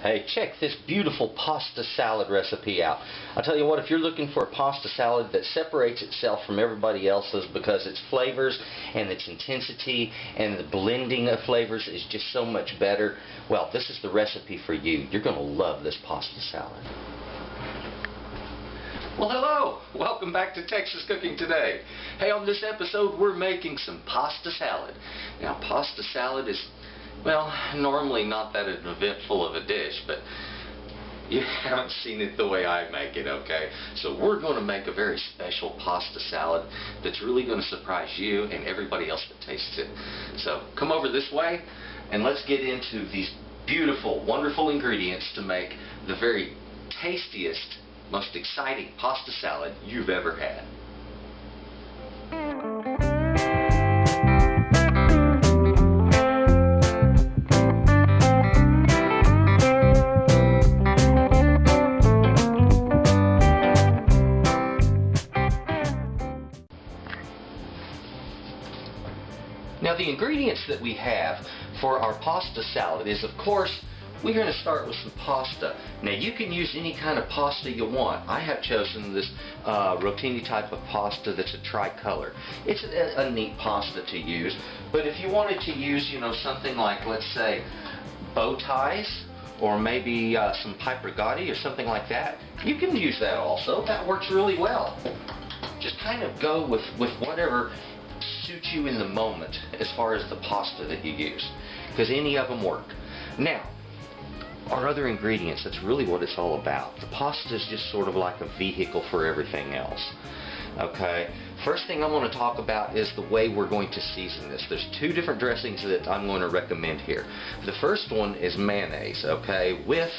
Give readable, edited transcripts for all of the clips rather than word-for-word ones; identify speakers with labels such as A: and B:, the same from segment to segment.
A: Hey, check this beautiful pasta salad recipe out. I'll tell you what, if you're looking for a pasta salad that separates itself from everybody else's because its flavors and its intensity and the blending of flavors is just so much better, well, this is the recipe for you. You're going to love this pasta salad. Well, hello! Welcome back to Texas Cooking Today. Hey, on this episode, we're making some pasta salad. Now, pasta salad is, well, normally not that eventful of a dish, but you haven't seen it the way I make it, okay? So we're going to make a very special pasta salad that's really going to surprise you and everybody else that tastes it. So come over this way, and let's get into these beautiful, wonderful ingredients to make the very tastiest, most exciting pasta salad you've ever had. Now, the ingredients that we have for our pasta salad is, of course, we're going to start with some pasta. Now, you can use any kind of pasta you want. I have chosen this rotini type of pasta that's a tricolor. It's a neat pasta to use, but if you wanted to use, you know, something like, let's say, bow ties, or maybe some pipe ricotta or something like that, you can use that also. That works really well. Just kind of go with whatever suits you in the moment as far as the pasta that you use, because any of them work. Now, our other ingredients, that's really what it's all about. The pasta is just sort of like a vehicle for everything else. Okay, first thing I want to talk about is the way we're going to season this. There's two different dressings that I'm going to recommend here. The first one is mayonnaise, okay, with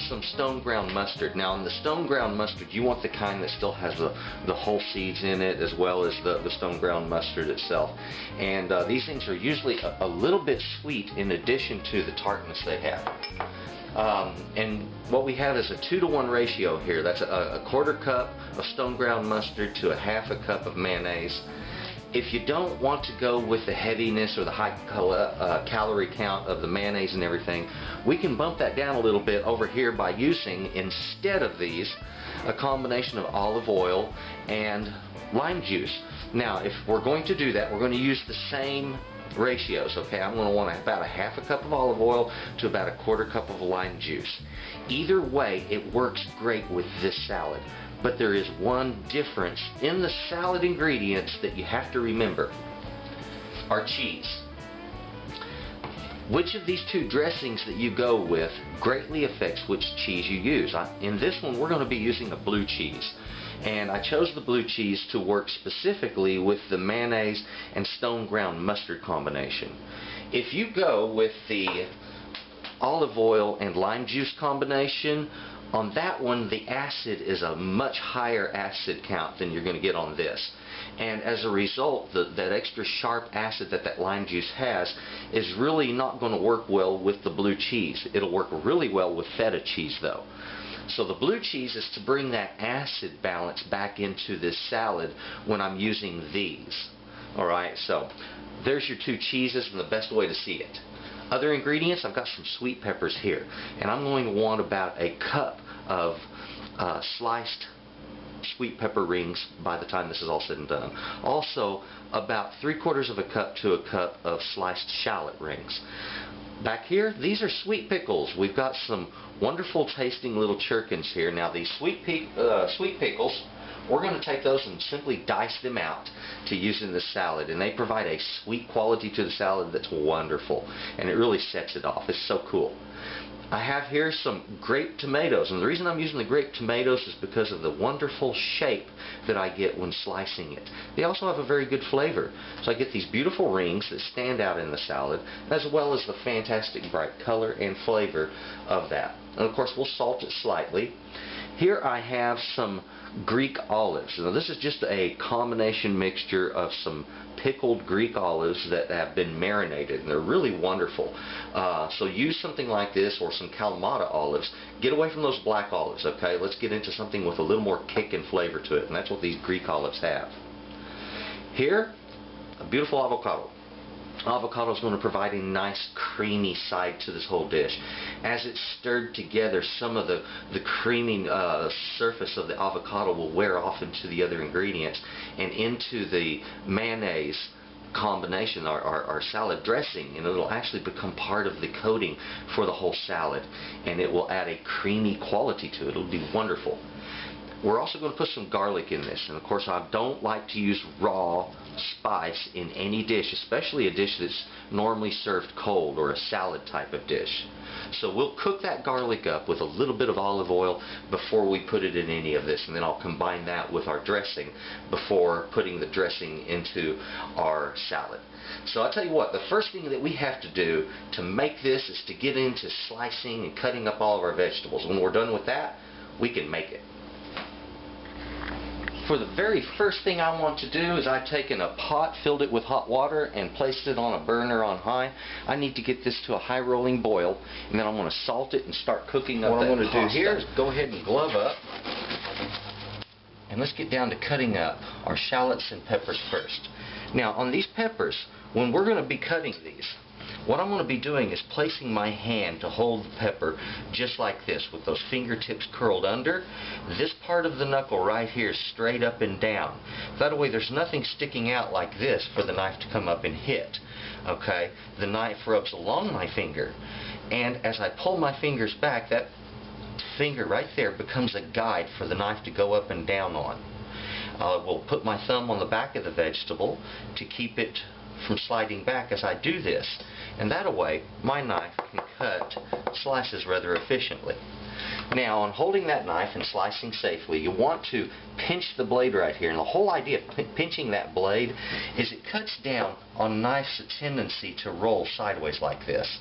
A: some stone ground mustard. Now, in the stone ground mustard, you want the kind that still has the whole seeds in it, as well as the stone ground mustard itself. And these things are usually a little bit sweet in addition to the tartness they have. And what we have is a 2-to-1 ratio here. That's a quarter cup of stone ground mustard to a half a cup of mayonnaise. If you don't want to go with the heaviness or the high calorie count of the mayonnaise and everything, we can bump that down a little bit over here by using, instead of these, a combination of olive oil and lime juice. Now, if we're going to do that, we're going to use the same ratios, okay? I'm going to want about a half a cup of olive oil to about a quarter cup of lime juice. Either way, it works great with this salad. But there is one difference in the salad ingredients that you have to remember. Our cheese. Which of these two dressings that you go with greatly affects which cheese you use. In this one, we're going to be using a blue cheese. And I chose the blue cheese to work specifically with the mayonnaise and stone ground mustard combination. If you go with the olive oil and lime juice combination, on that one, the acid is a much higher acid count than you're going to get on this. And as a result, that extra sharp acid that lime juice has is really not going to work well with the blue cheese. It'll work really well with feta cheese, though. So the blue cheese is to bring that acid balance back into this salad when I'm using these. Alright, so there's your two cheeses and the best way to see it. Other ingredients, I've got some sweet peppers here, and I'm going to want about a cup of sliced sweet pepper rings by the time this is all said and done. Also, about 3/4 of a cup to a cup of sliced shallot rings. Back here, these are sweet pickles. We've got some wonderful tasting little churkins here. Now, these sweet pickles, we're going to take those and simply dice them out to use in the salad, and they provide a sweet quality to the salad that's wonderful, and it really sets it off. It's so cool. I have here some grape tomatoes, and the reason I'm using the grape tomatoes is because of the wonderful shape that I get when slicing it. They also have a very good flavor, so I get these beautiful rings that stand out in the salad, as well as the fantastic bright color and flavor of that. And of course, we'll salt it slightly. Here I have some Greek olives. Now, this is just a combination mixture of some pickled Greek olives that have been marinated, and they're really wonderful. So use something like this or some Kalamata olives. Get away from those black olives, okay? Let's get into something with a little more kick and flavor to it, and that's what these Greek olives have. Here, a beautiful avocado. avocado is going to provide a nice creamy side to this whole dish. As it's stirred together, some of the creamy surface of the avocado will wear off into the other ingredients and into the mayonnaise combination, our salad dressing, and it'll actually become part of the coating for the whole salad, and it will add a creamy quality to it. It'll be wonderful. We're also going to put some garlic in this, and of course I don't like to use raw spice in any dish, especially a dish that's normally served cold or a salad type of dish. So we'll cook that garlic up with a little bit of olive oil before we put it in any of this, and then I'll combine that with our dressing before putting the dressing into our salad. So I'll tell you what, the first thing that we have to do to make this is to get into slicing and cutting up all of our vegetables. When we're done with that, we can make it. For the very first thing I want to do is I've taken a pot, filled it with hot water, and placed it on a burner on high. I need to get this to a high rolling boil, and then I'm going to salt it and start cooking up. What I'm going to do here is go ahead and glove up, and let's get down to cutting up our shallots and peppers first. Now on these peppers, when we're going to be cutting these, what I'm going to be doing is placing my hand to hold the pepper just like this, with those fingertips curled under. This part of the knuckle right here is straight up and down. That way there's nothing sticking out like this for the knife to come up and hit. Okay, the knife rubs along my finger, and as I pull my fingers back, that finger right there becomes a guide for the knife to go up and down on. I will put my thumb on the back of the vegetable to keep it from sliding back as I do this, and that way my knife can cut slices rather efficiently. Now on holding that knife and slicing safely, you want to pinch the blade right here, and the whole idea of pinching that blade is it cuts down on a knife's tendency to roll sideways like this.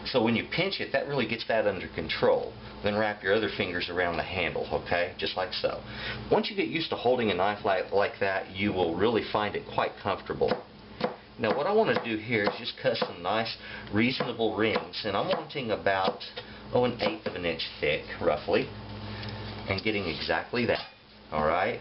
A: So when you pinch it, that really gets that under control. Then wrap your other fingers around the handle, okay, just like so. Once you get used to holding a knife like that, you will really find it quite comfortable. Now what I want to do here is just cut some nice reasonable rings, and I'm wanting about 1/8 of an inch thick roughly, and getting exactly that. Alright,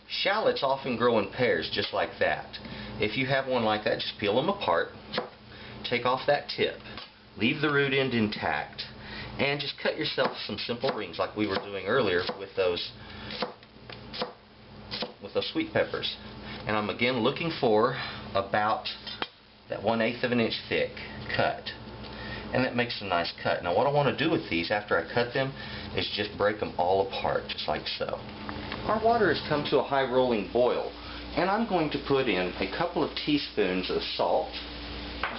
A: shallots often grow in pairs just like that. If you have one like that, just peel them apart, take off that tip, leave the root end intact, and just cut yourself some simple rings like we were doing earlier with those sweet peppers. And I'm again looking for about that 1/8 of an inch thick cut, and that makes a nice cut. Now what I want to do with these after I cut them is just break them all apart just like so. Our water has come to a high rolling boil, and I'm going to put in a couple of teaspoons of salt,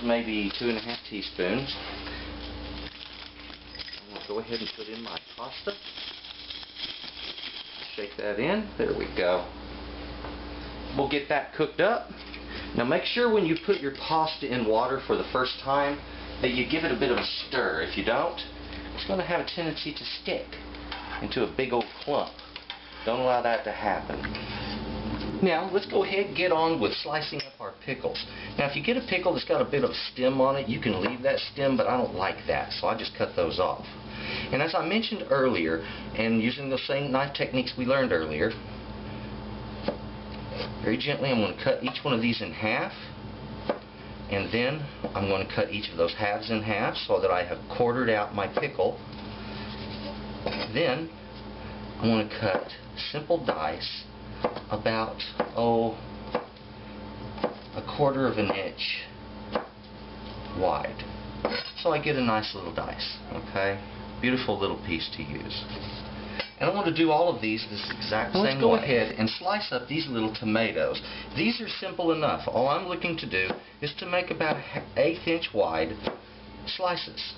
A: maybe 2½ teaspoons. I'm going to go ahead and put in my pasta. Shake that in. There we go. We'll get that cooked up. Now make sure when you put your pasta in water for the first time that you give it a bit of a stir. If you don't, it's going to have a tendency to stick into a big old clump. Don't allow that to happen. Now let's go ahead and get on with slicing up our pickles. Now if you get a pickle that's got a bit of stem on it, you can leave that stem, but I don't like that, so I just cut those off. And as I mentioned earlier, and using those same knife techniques we learned earlier, very gently I'm going to cut each one of these in half, and then I'm going to cut each of those halves in half so that I have quartered out my pickle. Then I'm going to cut simple dice about, a 1/4 of an inch wide. So I get a nice little dice, okay? Beautiful little piece to use. And I want to do all of these this exact same way. Let's go ahead and slice up these little tomatoes. These are simple enough. All I'm looking to do is to make about 1/8 inch wide slices.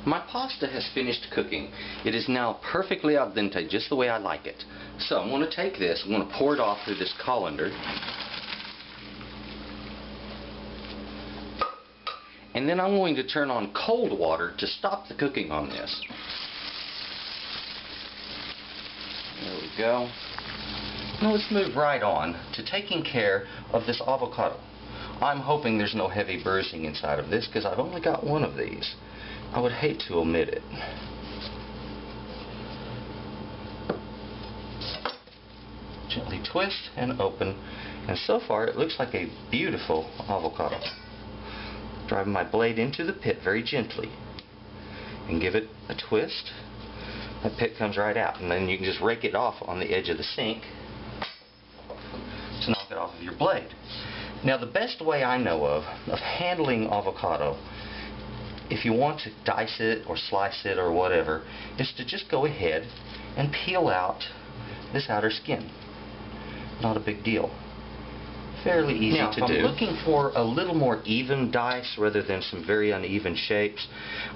A: My pasta has finished cooking. It is now perfectly al dente, just the way I like it. So I'm going to take this, I'm going to pour it off through this colander. And then I'm going to turn on cold water to stop the cooking on this. There we go. Now let's move right on to taking care of this avocado. I'm hoping there's no heavy bruising inside of this because I've only got one of these. I would hate to omit it. Gently twist and open, and so far it looks like a beautiful avocado. Driving my blade into the pit very gently and give it a twist. That pit comes right out, and then you can just rake it off on the edge of the sink to knock it off of your blade. Now the best way I know of handling avocado, if you want to dice it or slice it or whatever, is to just go ahead and peel out this outer skin. Not a big deal. Fairly easy to do. Now, if I'm looking for a little more even dice rather than some very uneven shapes,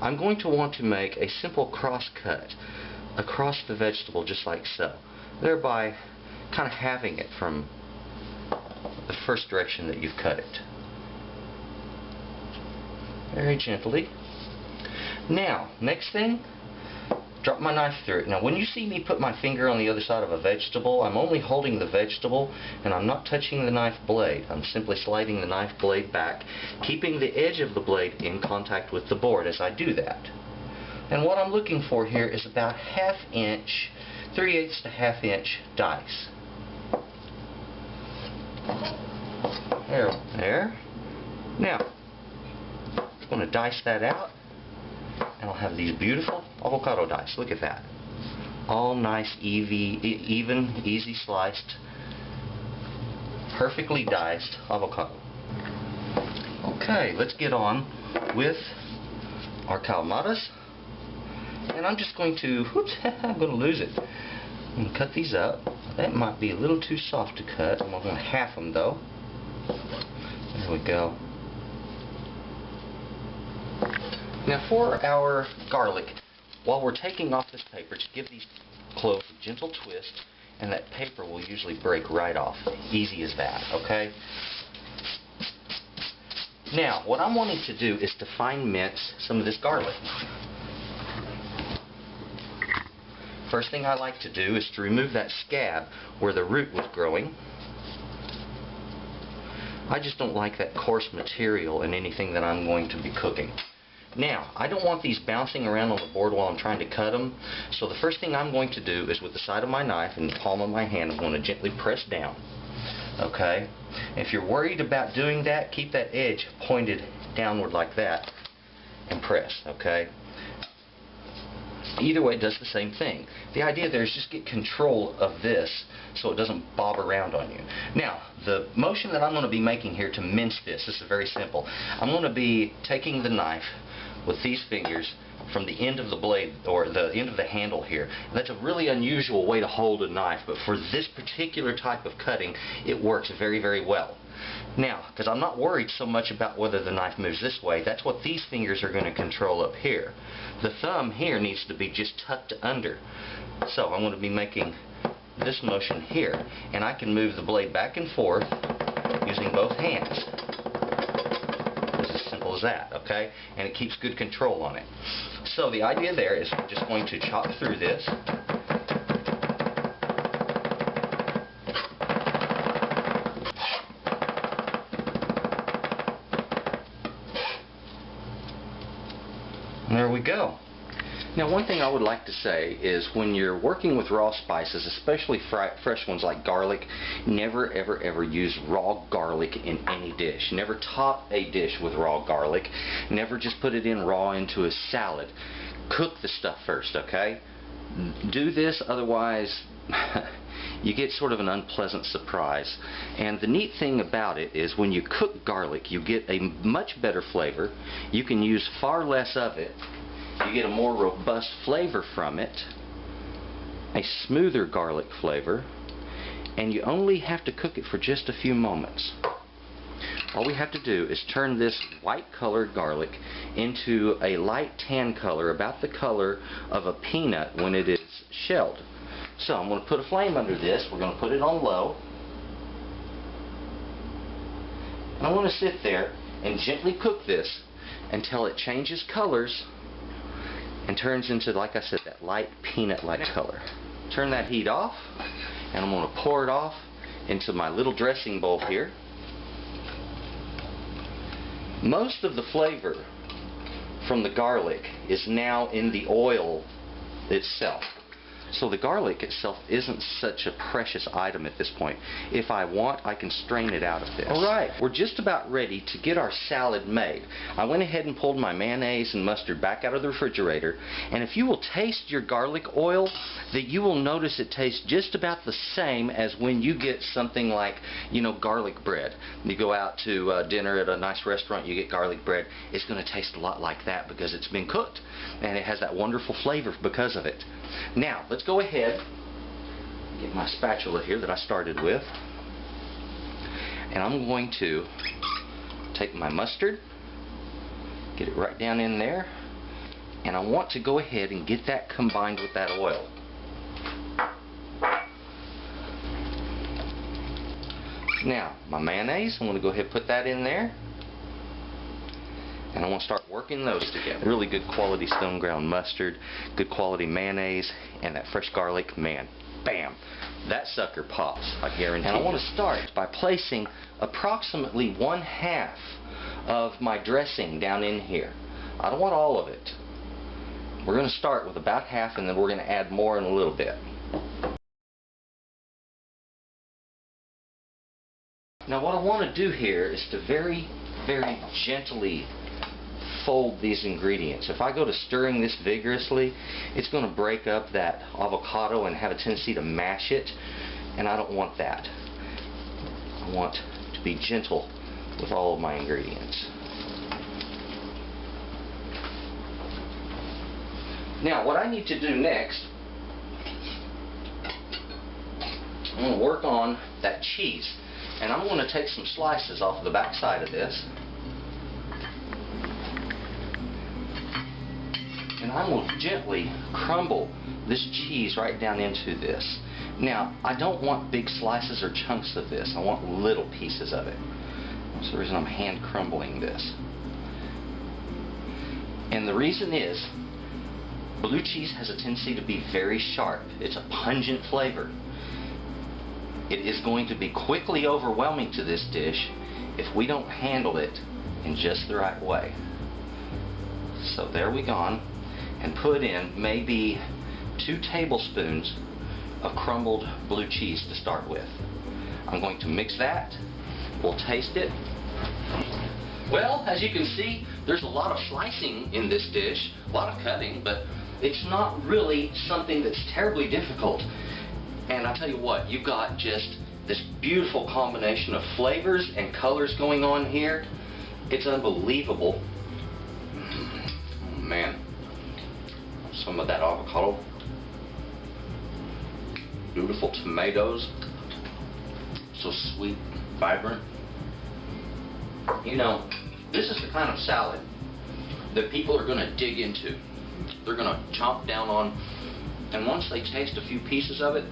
A: I'm going to want to make a simple cross cut across the vegetable just like so, thereby kind of halving it from the first direction that you've cut it. Very gently. Now, next thing, drop my knife through it. Now when you see me put my finger on the other side of a vegetable, I'm only holding the vegetable and I'm not touching the knife blade. I'm simply sliding the knife blade back, keeping the edge of the blade in contact with the board as I do that. And what I'm looking for here is about 1/2 inch, 3/8 to 1/2 inch dice. There. Now, I'm going to dice that out. And I'll have these beautiful avocado dice. Look at that. All nice, even, easy sliced, perfectly diced avocado. Okay, let's get on with our calamatas. And I'm just going to, whoops, I'm going to lose it. I'm going to cut these up. That might be a little too soft to cut. I'm going to half them though. There we go. Now for our garlic, while we're taking off this paper, just give these cloves a gentle twist and that paper will usually break right off. Easy as that, okay? Now, what I'm wanting to do is to fine mince some of this garlic. First thing I like to do is to remove that scab where the root was growing. I just don't like that coarse material in anything that I'm going to be cooking. Now, I don't want these bouncing around on the board while I'm trying to cut them, so the first thing I'm going to do is with the side of my knife and the palm of my hand, I'm going to gently press down. Okay? If you're worried about doing that, keep that edge pointed downward like that and press, okay? Either way, it does the same thing. The idea there is just get control of this so it doesn't bob around on you. Now, the motion that I'm going to be making here to mince this is very simple. I'm going to be taking the knife with these fingers from the end of the blade, or the end of the handle here. That's a really unusual way to hold a knife, but for this particular type of cutting, it works very, very well. Now, because I'm not worried so much about whether the knife moves this way, that's what these fingers are going to control up here. The thumb here needs to be just tucked under. So I'm going to be making this motion here, and I can move the blade back and forth using both hands. It's as simple as that, okay? And it keeps good control on it. So the idea there is we're just going to chop through this. And there we go. Now, one thing I would like to say is when you're working with raw spices, especially fresh ones like garlic, never ever ever use raw garlic in any dish. Never top a dish with raw garlic. Never just put it in raw into a salad. Cook the stuff first, okay? Do this, otherwise you get sort of an unpleasant surprise. And the neat thing about it is when you cook garlic, you get a much better flavor. You can use far less of it. You get a more robust flavor from it, a smoother garlic flavor, and you only have to cook it for just a few moments. All we have to do is turn this white colored garlic into a light tan color, about the color of a peanut when it is shelled. So I'm going to put a flame under this. We're going to put it on low. And I'm going to sit there and gently cook this until it changes colors and turns into, like I said, that light peanut-like color. Turn that heat off, and I'm going to pour it off into my little dressing bowl here. Most of the flavor from the garlic is now in the oil itself. So the garlic itself isn't such a precious item at this point. If I want, I can strain it out of this. Alright, we're just about ready to get our salad made. I went ahead and pulled my mayonnaise and mustard back out of the refrigerator, and if you will taste your garlic oil, that you will notice it tastes just about the same as when you get something like, you know, garlic bread. You go out to dinner at a nice restaurant, you get garlic bread. It's going to taste a lot like that because it's been cooked, and it has that wonderful flavor because of it. Now, let's go ahead, get my spatula here that I started with, and I'm going to take my mustard, get it right down in there, and I want to go ahead and get that combined with that oil. Now, my mayonnaise, I'm going to go ahead and put that in there. And I want to start working those together. Really good quality stone ground mustard, good quality mayonnaise, and that fresh garlic, man, bam, that sucker pops, I guarantee. And I want to start by placing approximately 1/2 of my dressing down in here. I don't want all of it. We're going to start with about half, and then we're going to add more in a little bit. Now what I want to do here is to very, very gently fold these ingredients. If I go to stirring this vigorously, it's going to break up that avocado and have a tendency to mash it, and I don't want that. I want to be gentle with all of my ingredients. Now what I need to do next, I'm going to work on that cheese, and I'm going to take some slices off the back side of this. And I'm going to gently crumble this cheese right down into this. Now, I don't want big slices or chunks of this. I want little pieces of it. That's the reason I'm hand crumbling this. And the reason is, blue cheese has a tendency to be very sharp. It's a pungent flavor. It is going to be quickly overwhelming to this dish if we don't handle it in just the right way. So there we go. And put in maybe 2 tablespoons of crumbled blue cheese to start with. I'm going to mix that. We'll taste it. Well, as you can see, there's a lot of slicing in this dish, a lot of cutting, but it's not really something that's terribly difficult. And I tell you what, you've got just this beautiful combination of flavors and colors going on here. It's unbelievable. Oh, man. Some of that avocado, beautiful tomatoes, so sweet, vibrant. You know, this is the kind of salad that people are going to dig into. They're going to chomp down on, and once they taste a few pieces of it,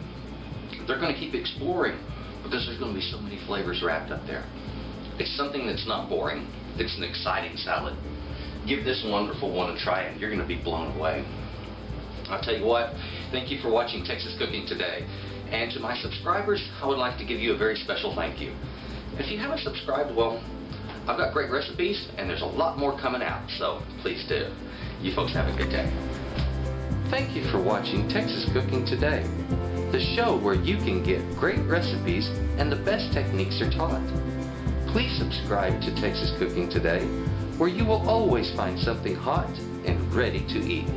A: they're going to keep exploring because there's going to be so many flavors wrapped up there. It's something that's not boring. It's an exciting salad. Give this wonderful one a try, and you're going to be blown away. I'll tell you what, thank you for watching Texas Cooking Today. And to my subscribers, I would like to give you a very special thank you. If you haven't subscribed, well, I've got great recipes, and there's a lot more coming out, so please do. You folks have a good day. Thank you for watching Texas Cooking Today, the show where you can get great recipes and the best techniques are taught. Please subscribe to Texas Cooking Today, where you will always find something hot and ready to eat.